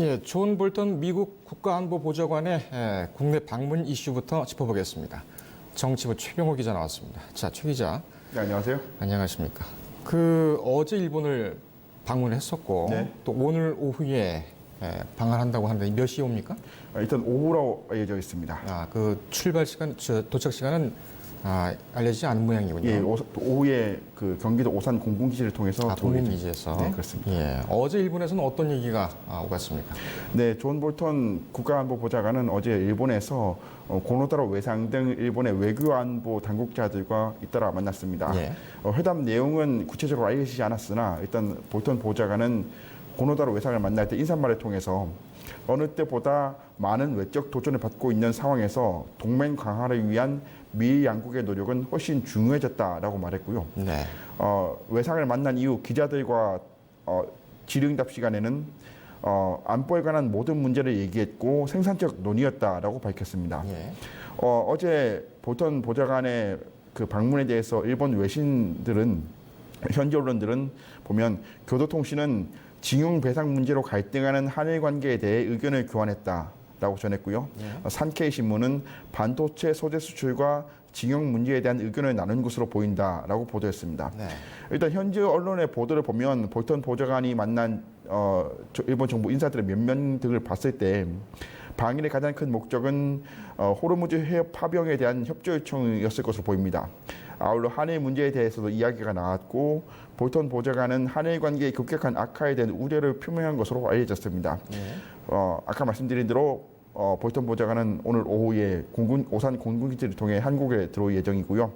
예, 존 볼턴 미국 국가안보보좌관의 국내 방문 이슈부터 짚어보겠습니다. 정치부 최병호 기자 나왔습니다. 자, 최 기자. 네, 안녕하세요. 안녕하십니까. 어제 일본을 방문했었고 네. 또 오늘 오후에 방한한다고 하는데 몇 시에 옵니까? 일단 오후로 알려져 있습니다. 출발 시간, 도착 시간은 알려지지 않은 모양이군요. 예, 오후에 그 경기도 오산 공군기지를 통해서 공군기지에서. 네, 그렇습니다. 예, 어제 일본에서는 어떤 얘기가 오갔습니까? 네, 존 볼턴 국가안보보좌관은 어제 일본에서 고노타로 외상 등 일본의 외교안보 당국자들과 잇따라 만났습니다. 예. 회담 내용은 구체적으로 알려지지 않았으나 일단 볼턴 보좌관은 고노타로 외상을 만날 때 인사말을 통해서 어느 때보다 많은 외적 도전을 받고 있는 상황에서 동맹 강화를 위한 미 양국의 노력은 훨씬 중요해졌다라고 말했고요. 네. 외상을 만난 이후 기자들과 질의응답 시간에는 안보에 관한 모든 문제를 얘기했고 생산적 논의였다라고 밝혔습니다. 예. 어제 볼턴 보좌관의 그 방문에 대해서 일본 외신들은 현지 언론들은 보면 교도통신은 징용 배상 문제로 갈등하는 한일 관계에 대해 의견을 교환했다라고 전했고요. 예. 산케이 신문은 반도체 소재 수출과 징용 문제에 대한 의견을 나눈 것으로 보인다라고 보도했습니다. 네. 일단 현지 언론의 보도를 보면 볼턴 보좌관이 만난 일본 정부 인사들의 면면 등을 봤을 때 방일의 가장 큰 목적은 호르무즈 해협 파병에 대한 협조 요청이었을 것으로 보입니다. 아울러 한일 문제에 대해서도 이야기가 나왔고 볼턴 보좌관은 한일 관계의 급격한 악화에 대한 우려를 표명한 것으로 알려졌습니다. 네. 아까 말씀드린 대로 볼턴 보좌관은 오늘 오후에 오산 공군기지를 통해 한국에 들어올 예정이고요.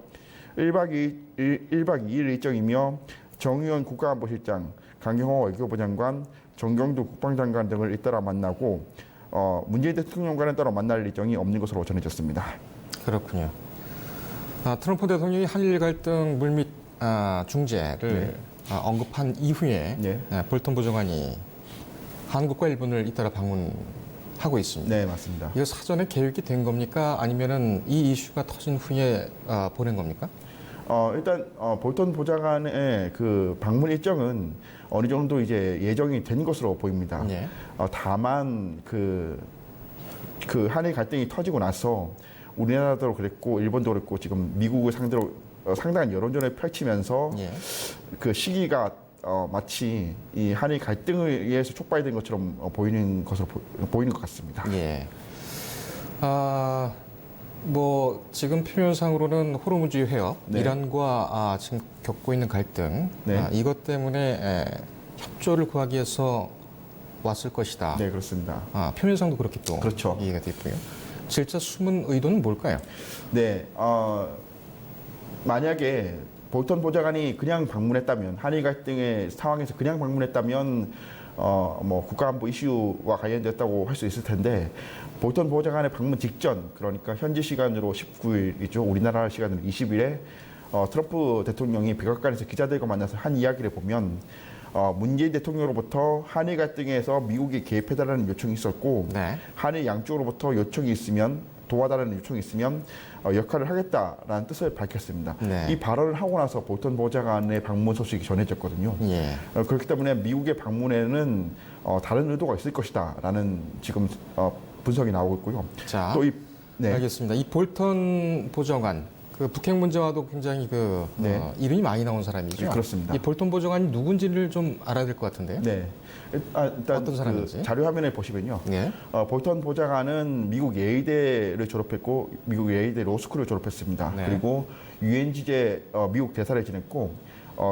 1박 2일 일정이며 정의원 국가안보실장, 강경호 외교부 장관, 정경두 국방장관 등을 잇따라 만나고 문재인 대통령과는 따로 만날 일정이 없는 것으로 전해졌습니다. 그렇군요. 트럼프 대통령이 한일 갈등 물밑 중재를 언급한 이후에 네. 볼턴 보좌관이 한국과 일본을 잇따라 방문하고 있습니다. 네, 맞습니다. 이거 사전에 계획이 된 겁니까? 아니면은 이 이슈가 터진 후에 보낸 겁니까? 일단 볼턴 보좌관의 그 방문 일정은 어느 정도 이제 예정이 된 것으로 보입니다. 네. 다만 그 한일 갈등이 터지고 나서 우리나라도 그랬고 일본도 그랬고 지금 미국을 상대로 상당한 여론전을 펼치면서 예. 그 시기가 마치 이 한일 갈등에 의해서 촉발된 것처럼 보이는 것 같습니다. 예. 지금 표면상으로는 호르무즈 해협, 네. 이란과 지금 겪고 있는 갈등, 네. 이것 때문에 협조를 구하기 위해서 왔을 것이다. 네, 그렇습니다. 표면상도 그렇게 또 그렇죠. 이해가 됐고요. 실제 숨은 의도는 뭘까요? 네, 만약에 볼턴 보좌관이 그냥 방문했다면 한일 갈등의 상황에서 그냥 방문했다면 국가안보 이슈와 관련됐다고 할 수 있을 텐데 볼턴 보좌관의 방문 직전 그러니까 현지 시간으로 19일이죠. 우리나라 시간으로 20일에 트럼프 대통령이 백악관에서 기자들과 만나서 한 이야기를 보면 문재인 대통령으로부터 한일 갈등에서 미국이 개입해달라는 요청이 있었고 네. 한일 양쪽으로부터 요청이 있으면 도와달라는 요청이 있으면 역할을 하겠다라는 뜻을 밝혔습니다. 네. 이 발언을 하고 나서 볼턴 보좌관의 방문 소식이 전해졌거든요. 예. 그렇기 때문에 미국의 방문에는 다른 의도가 있을 것이다라는 지금 분석이 나오고 있고요. 자, 또 네. 알겠습니다. 이 볼턴 보좌관, 북핵 문제와도 굉장히 네. 이름이 많이 나온 사람이죠. 네, 그렇습니다. 이 볼턴 보좌관이 누군지를 좀 알아야 될 것 같은데요. 네. 일단 어떤 사람인지? 자료 화면에 보시면요. 네. 볼턴 보좌관은 미국 예의대를 졸업했고 미국 예의대 로스쿨을 졸업했습니다. 네. 그리고 유엔지제 미국 대사를 지냈고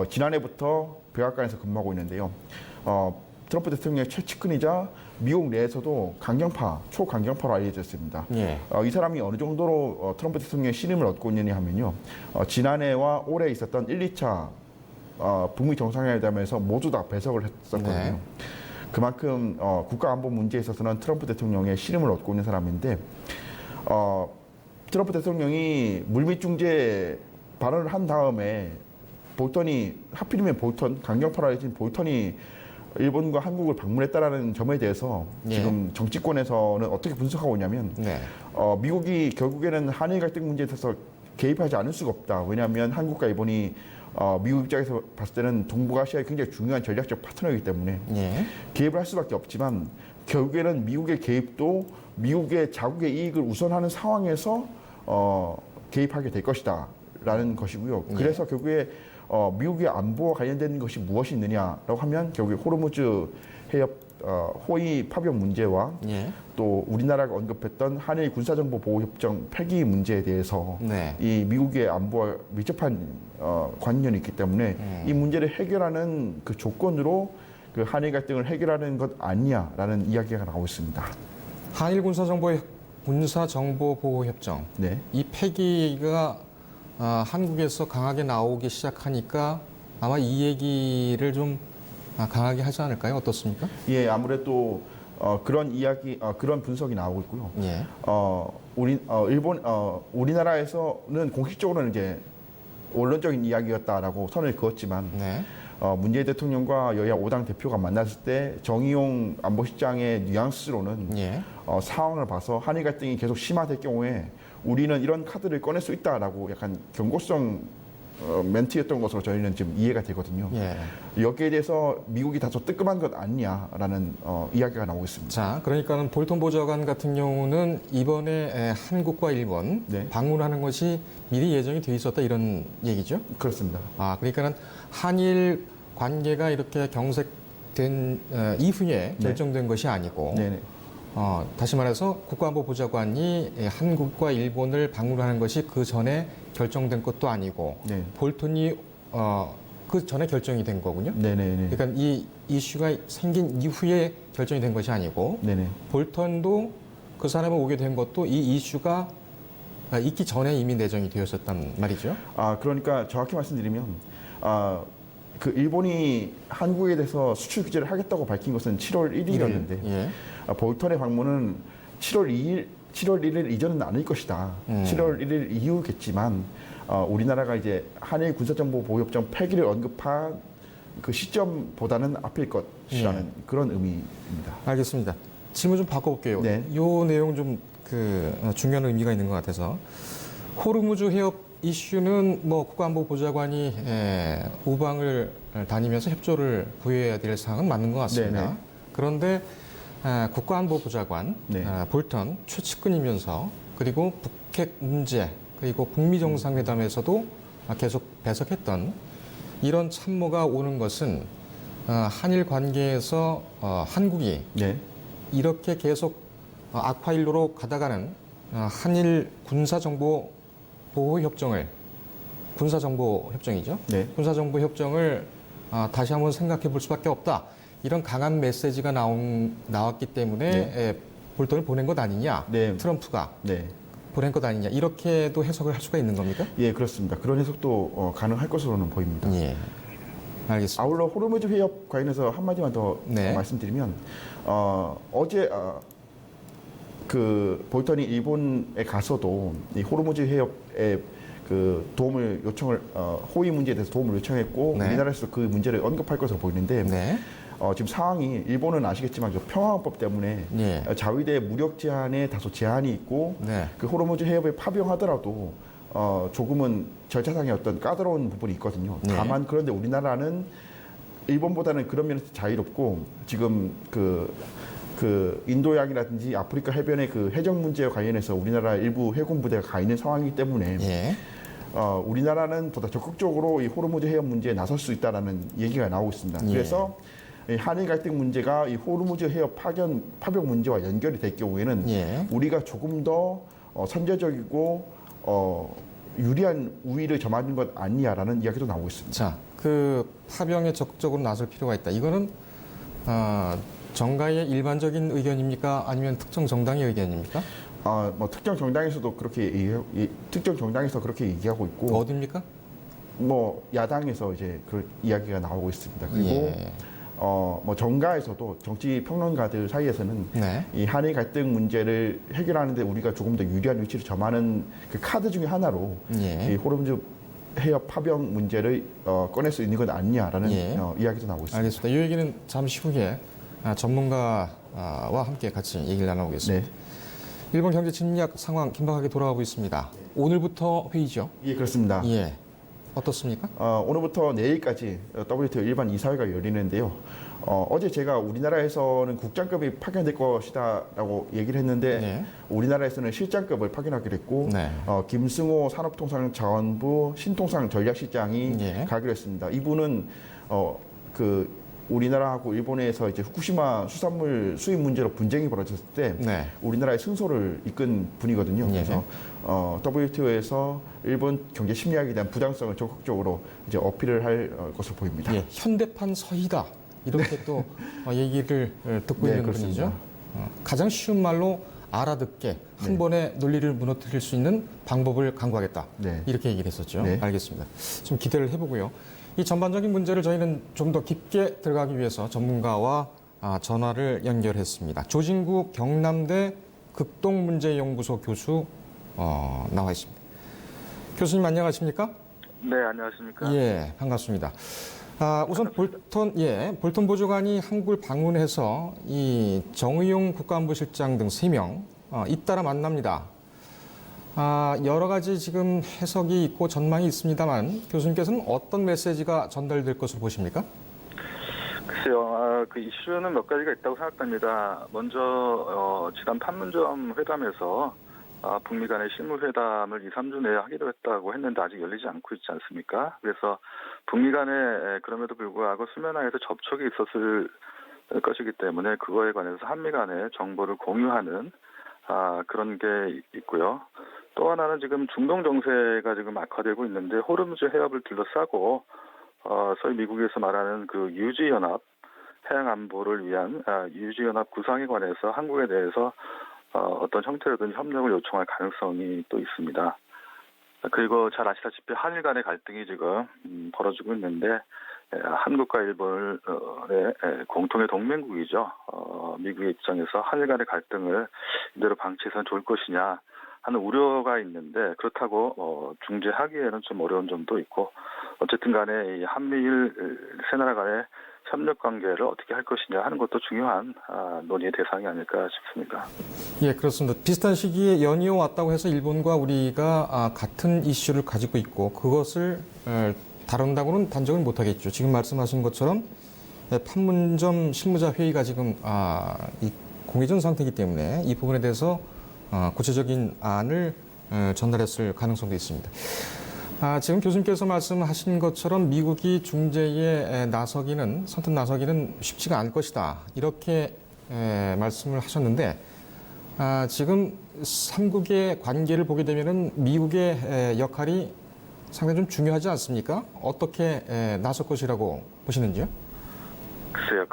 지난해부터 백악관에서 근무하고 있는데요. 트럼프 대통령의 최측근이자 미국 내에서도 초강경파로 알려졌습니다. 예. 이 사람이 어느 정도로 트럼프 대통령의 신임을 얻고 있느냐 하면요. 지난해와 올해 있었던 1, 2차 북미 정상회담에서 모두 다 배석을 했었거든요. 네. 그만큼 국가안보 문제에 있어서는 트럼프 대통령의 신임을 얻고 있는 사람인데 트럼프 대통령이 물밑 중재 발언을 한 다음에 하필이면 강경파로 알려진 볼턴이 일본과 한국을 방문했다라는 점에 대해서 예. 지금 정치권에서는 어떻게 분석하고 있냐면 네. 미국이 결국에는 한일 갈등 문제에 대해서 개입하지 않을 수가 없다. 왜냐하면 한국과 일본이 미국 입장에서 봤을 때는 동북아시아의 굉장히 중요한 전략적 파트너이기 때문에 예. 개입을 할 수밖에 없지만 결국에는 미국의 개입도 미국의 자국의 이익을 우선하는 상황에서 개입하게 될 것이다라는 것이고요. 그래서 결국에 미국의 안보와 관련된 것이 무엇이 있느냐라고 하면 결국에 호르무즈 해협 호위 파병 문제와 예. 또 우리나라가 언급했던 한일 군사정보보호협정 폐기 문제에 대해서 네. 이 미국의 안보와 밀접한 관련이 있기 때문에 이 문제를 해결하는 그 조건으로 그 한일 갈등을 해결하는 것 아니냐라는 이야기가 나오고 있습니다. 한일 군사정보보호협정 네. 이 폐기가 한국에서 강하게 나오기 시작하니까 아마 이 얘기를 좀 강하게 하지 않을까요? 어떻습니까? 예, 아무래도 그런 이야기, 그런 분석이 나오고 있고요. 예. 우리나라에서는 공식적으로는 이제 원론적인 이야기였다라고 선을 그었지만 네. 문재인 대통령과 여야 5당 대표가 만났을 때 정의용 안보실장의 뉘앙스로는 예. 상황을 봐서 한일 갈등이 계속 심화될 경우에 우리는 이런 카드를 꺼낼 수 있다라고 약간 경고성 멘트였던 것으로 저희는 지금 이해가 되거든요. 예. 여기에 대해서 미국이 다소 뜨끔한 것 아니냐라는 이야기가 나오고 있습니다. 자, 그러니까는 볼턴 보좌관 같은 경우는 이번에 한국과 일본 네. 방문하는 것이 미리 예정이 돼 있었다 이런 얘기죠? 그렇습니다. 그러니까는 한일 관계가 이렇게 경색된 이후에 결정된 것이 아니고 네네. 다시 말해서 국가안보보좌관이 한국과 일본을 방문하는 것이 그 전에 결정된 것도 아니고 네. 볼턴이 그 전에 결정이 된 거군요. 네네네. 그러니까 이 이슈가 생긴 이후에 결정이 된 것이 아니고 네네. 볼턴도 그 사람이 오게 된 것도 이 이슈가 있기 전에 이미 내정이 되었었단 말이죠. 그러니까 정확히 말씀드리면 그 일본이 한국에 대해서 수출 규제를 하겠다고 밝힌 것은 7월 1일이었는데 예. 볼턴의 방문은 7월 1일 이전은 아닐 것이다. 7월 1일 이후겠지만 우리나라가 이제 한일 군사정보보호협정 폐기를 언급한 그 시점보다는 앞일 것이라는 그런 의미입니다. 알겠습니다. 질문 좀 바꿔볼게요. 네. 이 내용 좀 중요한 의미가 있는 것 같아서 호르무즈 해협 이슈는 뭐 국가안보보좌관이 우방을 다니면서 협조를 구해야 될 사항은 맞는 것 같습니다. 네네. 그런데 국가안보보좌관 네. 볼턴 최측근이면서 그리고 북핵 문제 그리고 북미 정상회담에서도 계속 배석했던 이런 참모가 오는 것은 한일 관계에서 한국이 네. 이렇게 계속 악화일로로 가다가는 한일 군사정보협정이죠. 네. 군사정보협정을 다시 한번 생각해 볼 수밖에 없다. 이런 강한 메시지가 나왔기 때문에 볼턴을 보낸 것 아니냐. 네. 트럼프가 네. 보낸 것 아니냐. 이렇게도 해석을 할 수가 있는 겁니까? 예, 그렇습니다. 그런 해석도 가능할 것으로는 보입니다. 예. 알겠습니다. 아울러 호르무즈 해협 관련해서 한마디만 더 네. 말씀드리면 어제 그 볼턴이 일본에 가서도 이 호르무즈 해협에 그 도움을 요청을 호위 문제에 대해서 도움을 요청했고 네. 우리나라에서도 그 문제를 언급할 것으로 보이는데 네. 지금 상황이 일본은 아시겠지만 저 평화헌법 때문에 예. 자위대 무력 제한에 다소 제한이 있고 네. 그 호르무즈 해협에 파병하더라도 조금은 절차상의 어떤 까다로운 부분이 있거든요. 네. 다만 그런데 우리나라는 일본보다는 그런 면에서 자유롭고 지금 그 인도양이라든지 아프리카 해변의 그 해적 문제와 관련해서 우리나라 일부 해군 부대가 가 있는 상황이기 때문에 예. 우리나라는 보다 적극적으로 이 호르무즈 해협 문제에 나설 수 있다라는 얘기가 나오고 있습니다. 예. 그래서 이 한일 갈등 문제가 이 호르무즈 해협 파병 문제와 연결이 될 경우에는 예. 우리가 조금 더 선제적이고 유리한 우위를 점하는 것 아니냐라는 이야기도 나오고 있습니다. 자, 그 파병에 적극적으로 나설 필요가 있다. 이거는 정가의 일반적인 의견입니까? 아니면 특정 정당의 의견입니까? 뭐 특정 정당에서도 그렇게 특정 정당에서 그렇게 얘기하고 있고 어디입니까? 뭐 야당에서 이제 그 이야기가 나오고 있습니다. 그리고 예. 뭐 정가에서도 정치 평론가들 사이에서는 네. 이 한일 갈등 문제를 해결하는데 우리가 조금 더 유리한 위치를 점하는 그 카드 중에 하나로 예. 이 호르무즈 해협 파병 문제를 꺼낼 수 있는 것 아니냐라는 예. 이야기도 나오고 있습니다. 알겠습니다. 이 얘기는 잠시 후에 전문가와 함께 같이 얘기를 나눠보겠습니다. 네. 일본 경제 침략 상황 긴박하게 돌아가고 있습니다. 오늘부터 회의죠? 예, 그렇습니다. 예. 어떻습니까? 오늘부터 내일까지 WTO 일반 이사회가 열리는데요. 어제 제가 우리나라에서는 국장급이 파견될 것이다라고 얘기를 했는데 네. 우리나라에서는 실장급을 파견하기로 했고 네. 김승호 산업통상자원부 신통상 전략실장이 예. 가기로 했습니다. 이분은 우리나라하고 일본에서 이제 후쿠시마 수산물 수입 문제로 분쟁이 벌어졌을 때 네. 우리나라의 승소를 이끈 분이거든요. 예. 그래서 WTO에서 일본 경제 침략에 대한 부당성을 적극적으로 이제 어필을 할 것으로 보입니다. 예. 현대판 서희다. 이렇게 또 얘기를 듣고 네, 있는 그렇습니다. 분이죠. 가장 쉬운 말로 알아듣게 한 네. 번에 논리를 무너뜨릴 수 있는 방법을 강구하겠다. 네. 이렇게 얘기를 했었죠. 네. 알겠습니다. 좀 기대를 해보고요. 이 전반적인 문제를 저희는 좀 더 깊게 들어가기 위해서 전문가와 전화를 연결했습니다. 조진구 경남대 극동문제연구소 교수 나와 있습니다. 교수님 안녕하십니까? 네, 안녕하십니까? 예, 반갑습니다. 우선 볼턴 보좌관이 한국을 방문해서 이 정의용 국가안보실장 등 3명 잇따라 만납니다. 여러 가지 지금 해석이 있고 전망이 있습니다만 교수님께서는 어떤 메시지가 전달될 것으로 보십니까? 글쎄요, 그 이슈는 몇 가지가 있다고 생각합니다. 먼저 지난 판문점 회담에서 북미 간의 실무회담을 2, 3주 내에 하기로 했다고 했는데 아직 열리지 않고 있지 않습니까? 그래서 북미 간에 그럼에도 불구하고 수면하에서 접촉이 있었을 것이기 때문에 그거에 관해서 한미 간에 정보를 공유하는 그런 게 있고요. 또 하나는 지금 중동 정세가 지금 악화되고 있는데 호르무즈 해협을 둘러싸고 소위 미국에서 말하는 그 유지연합 해양 안보를 위한 유지연합 구상에 관해서 한국에 대해서 어떤 형태로든 협력을 요청할 가능성이 또 있습니다. 그리고 잘 아시다시피 한일 간의 갈등이 지금 벌어지고 있는데 한국과 일본의 공통의 동맹국이죠. 미국의 입장에서 한일 간의 갈등을 이대로 방치해서는 좋을 것이냐 하는 우려가 있는데 그렇다고 중재하기에는 좀 어려운 점도 있고 어쨌든 간에 이 한미일 세 나라 간의 협력 관계를 어떻게 할 것이냐 하는 것도 중요한 논의의 대상이 아닐까 싶습니다. 예, 그렇습니다. 비슷한 시기에 연이어 왔다고 해서 일본과 우리가 같은 이슈를 가지고 있고 그것을 다룬다고는 단정을 못하겠죠. 지금 말씀하신 것처럼 판문점 실무자 회의가 지금 공회전 상태이기 때문에 이 부분에 대해서 구체적인 안을 전달했을 가능성도 있습니다. 지금 교수님께서 말씀하신 것처럼 미국이 중재에 선뜻 나서기는 쉽지가 않을 것이다. 이렇게 말씀을 하셨는데 지금 삼국의 관계를 보게 되면은 미국의 역할이 상당히 좀 중요하지 않습니까? 어떻게 나설 것이라고 보시는지요? 글쎄요,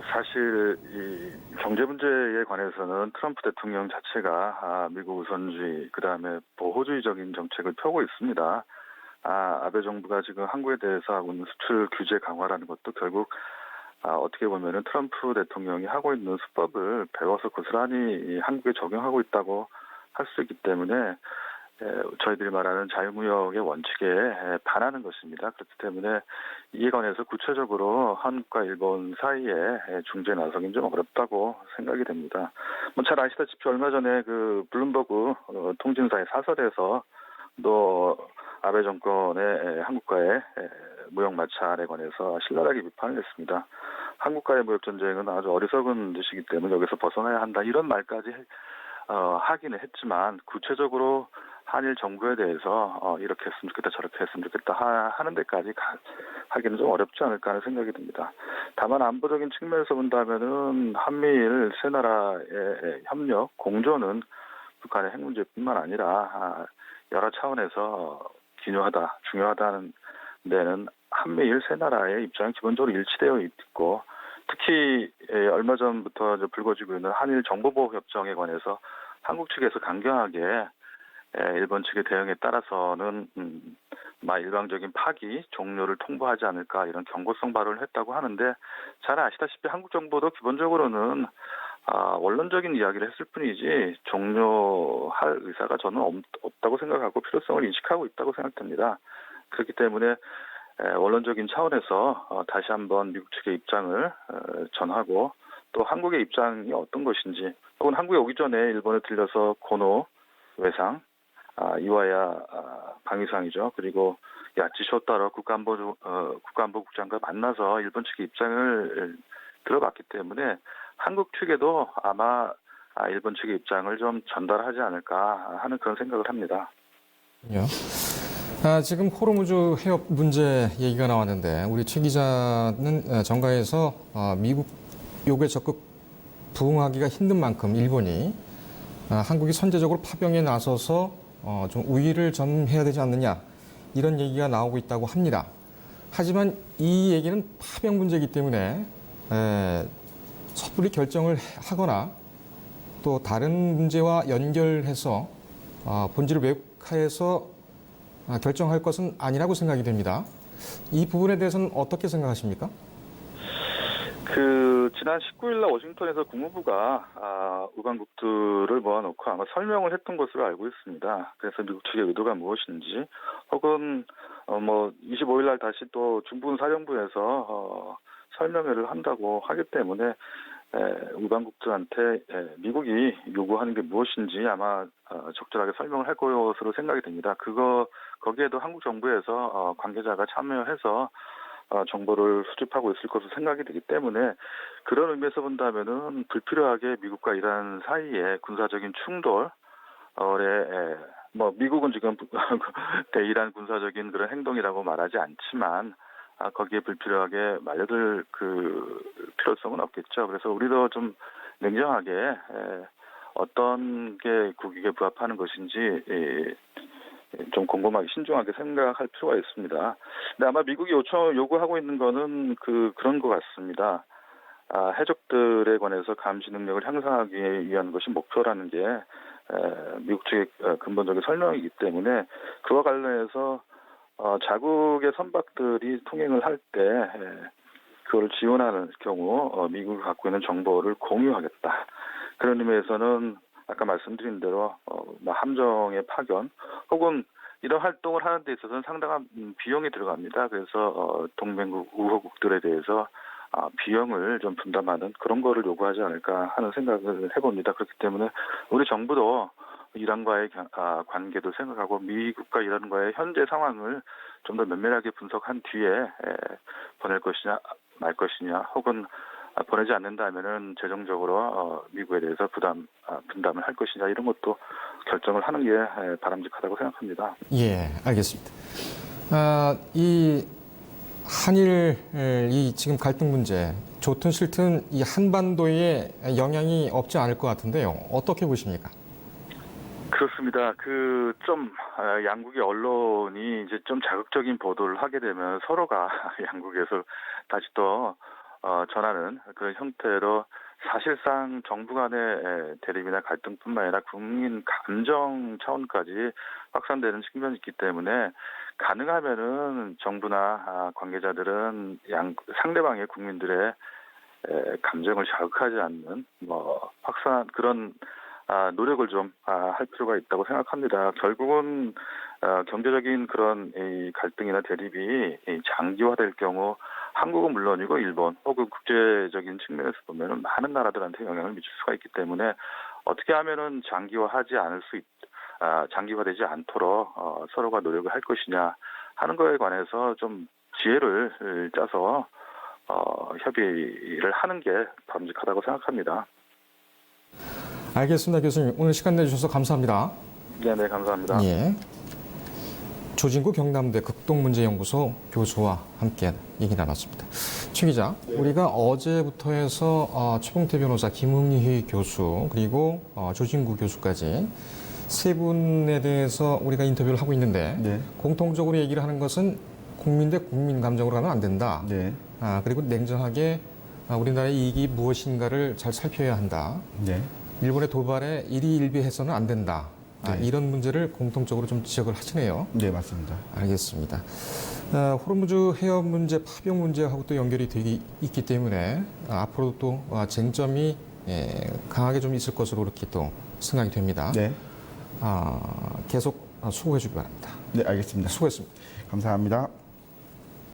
사실 이 경제 문제에 관해서는 트럼프 대통령 자체가 미국 우선주의, 그 다음에 보호주의적인 정책을 펴고 있습니다. 아베 정부가 지금 한국에 대해서 하고 있는 수출 규제 강화라는 것도 결국 어떻게 보면은 트럼프 대통령이 하고 있는 수법을 배워서 고스란히 한국에 적용하고 있다고 할 수 있기 때문에 저희들이 말하는 자유무역의 원칙에 반하는 것입니다. 그렇기 때문에 이에 관해서 구체적으로 한국과 일본 사이에 중재에 나서긴 좀 어렵다고 생각이 됩니다. 잘 아시다시피 얼마 전에 그 블룸버그 통신사의 사설에서 또 아베 정권의 한국과의 무역 마찰에 관해서 신랄하게 비판을 했습니다. 한국과의 무역 전쟁은 아주 어리석은 짓이기 때문에 여기서 벗어나야 한다 이런 말까지 하기는 했지만 구체적으로 한일 정부에 대해서 이렇게 했으면 좋겠다 저렇게 했으면 좋겠다 하는 데까지 하기는 좀 어렵지 않을까 하는 생각이 듭니다. 다만 안보적인 측면에서 본다면은 한미일 세 나라의 협력 공조는 북한의 핵 문제뿐만 아니라 여러 차원에서 기묘하다 중요하다는 데는 한미일 세 나라의 입장이 기본적으로 일치되어 있고 특히 얼마 전부터 불거지고 있는 한일 정보보호 협정에 관해서 한국 측에서 강경하게 일본 측의 대응에 따라서는 일방적인 파기 종료를 통보하지 않을까 이런 경고성 발언을 했다고 하는데 잘 아시다시피 한국 정부도 기본적으로는 원론적인 이야기를 했을 뿐이지 종료할 의사가 저는 없다고 생각하고 필요성을 인식하고 있다고 생각됩니다. 그렇기 때문에 원론적인 차원에서 다시 한번 미국 측의 입장을 전하고 또 한국의 입장이 어떤 것인지, 혹은 한국에 오기 전에 일본에 들려서 고노 외상, 이와야 방위상이죠. 그리고 야치 쇼타로 국가안보국장과 만나서 일본 측의 입장을 들어봤기 때문에 한국 측에도 아마 일본 측의 입장을 좀 전달하지 않을까 하는 그런 생각을 합니다. 지금 호르무즈 해협 문제 얘기가 나왔는데 우리 최 기자는 정가에서 미국 요구에 적극 부응하기가 힘든 만큼 일본이 한국이 선제적으로 파병에 나서서 좀 우위를 점해야 되지 않느냐 이런 얘기가 나오고 있다고 합니다. 하지만 이 얘기는 파병 문제이기 때문에 섣불리 결정을 하거나 또 다른 문제와 연결해서 본질을 왜곡해서 결정할 것은 아니라고 생각이 됩니다. 이 부분에 대해서는 어떻게 생각하십니까? 지난 19일 날 워싱턴에서 국무부가 우방국들을 모아놓고 아마 설명을 했던 것으로 알고 있습니다. 그래서 미국 측의 의도가 무엇인지, 혹은 25일 날 다시 또 중부군 사령부에서 설명회를 한다고 하기 때문에 우방국들한테 미국이 요구하는 게 무엇인지 아마 적절하게 설명을 할 것으로 생각이 됩니다. 거기에도 한국 정부에서 관계자가 참여해서 정보를 수집하고 있을 것으로 생각이 되기 때문에 그런 의미에서 본다면은 불필요하게 미국과 이란 사이에 군사적인 충돌에 미국은 지금 대이란 군사적인 그런 행동이라고 말하지 않지만 거기에 불필요하게 말려들 필요성은 없겠죠. 그래서 우리도 좀 냉정하게 어떤 게 국익에 부합하는 것인지 좀 곰곰하게 신중하게 생각할 필요가 있습니다. 근데 아마 미국이 요구하고 있는 거는 그런 것 같습니다. 해적들에 관해서 감시 능력을 향상하기 위한 것이 목표라는 게 미국 측의 근본적인 설명이기 때문에 그와 관련해서 자국의 선박들이 통행을 할 때 그걸 지원하는 경우 미국이 갖고 있는 정보를 공유하겠다. 그런 의미에서는 아까 말씀드린 대로 함정의 파견 혹은 이런 활동을 하는 데 있어서는 상당한 비용이 들어갑니다. 그래서 동맹국 우호국들에 대해서 비용을 좀 분담하는 그런 거를 요구하지 않을까 하는 생각을 해봅니다. 그렇기 때문에 우리 정부도 이란과의 관계도 생각하고 미국과 이란과의 현재 상황을 좀 더 면밀하게 분석한 뒤에 보낼 것이냐 말 것이냐, 혹은 보내지 않는다면은 재정적으로 미국에 대해서 분담을 할 것이냐, 이런 것도 결정을 하는 게 바람직하다고 생각합니다. 예, 알겠습니다. 이 한일 이 지금 갈등 문제 좋든 싫든 이 한반도에 영향이 없지 않을 것 같은데요. 어떻게 보십니까? 그렇습니다. 좀 양국의 언론이 이제 좀 자극적인 보도를 하게 되면 서로가 양국에서 다시 또 전하는 그런 형태로 사실상 정부 간의 대립이나 갈등뿐만 아니라 국민 감정 차원까지 확산되는 측면이 있기 때문에 가능하면은 정부나 관계자들은 상대방의 국민들의 감정을 자극하지 않는 확산 그런 노력을 좀 할 필요가 있다고 생각합니다. 결국은 경제적인 그런 이 갈등이나 대립이 장기화될 경우 한국은 물론이고 일본 혹은 국제적인 측면에서 보면은 많은 나라들한테 영향을 미칠 수가 있기 때문에 어떻게 하면은 장기화되지 않도록 서로가 노력을 할 것이냐 하는 거에 관해서 좀 지혜를 짜서 협의를 하는 게 바람직하다고 생각합니다. 알겠습니다, 교수님. 오늘 시간 내주셔서 감사합니다. 네, 감사합니다. 예. 조진구 경남대 극동문제연구소 교수와 함께 얘기 나눴습니다. 최 기자, 우리가 어제부터 해서 최봉태 변호사, 김응희 교수, 그리고 조진구 교수까지 세 분에 대해서 우리가 인터뷰를 하고 있는데 공통적으로 얘기를 하는 것은 국민 대 국민 감정으로 가면 안 된다. 그리고 냉정하게 우리나라의 이익이 무엇인가를 잘 살펴야 한다. 일본의 도발에 일희일비해서는 안 된다. 이런 문제를 공통적으로 좀 지적을 하시네요. 네, 맞습니다. 알겠습니다. 호르무즈 해협 문제, 파병 문제하고 또 연결이 되기 있기 때문에 앞으로도 또 쟁점이 강하게 좀 있을 것으로 이렇게 또 생각이 됩니다. 계속 수고해 주기 바랍니다. 네, 알겠습니다. 수고했습니다. 감사합니다.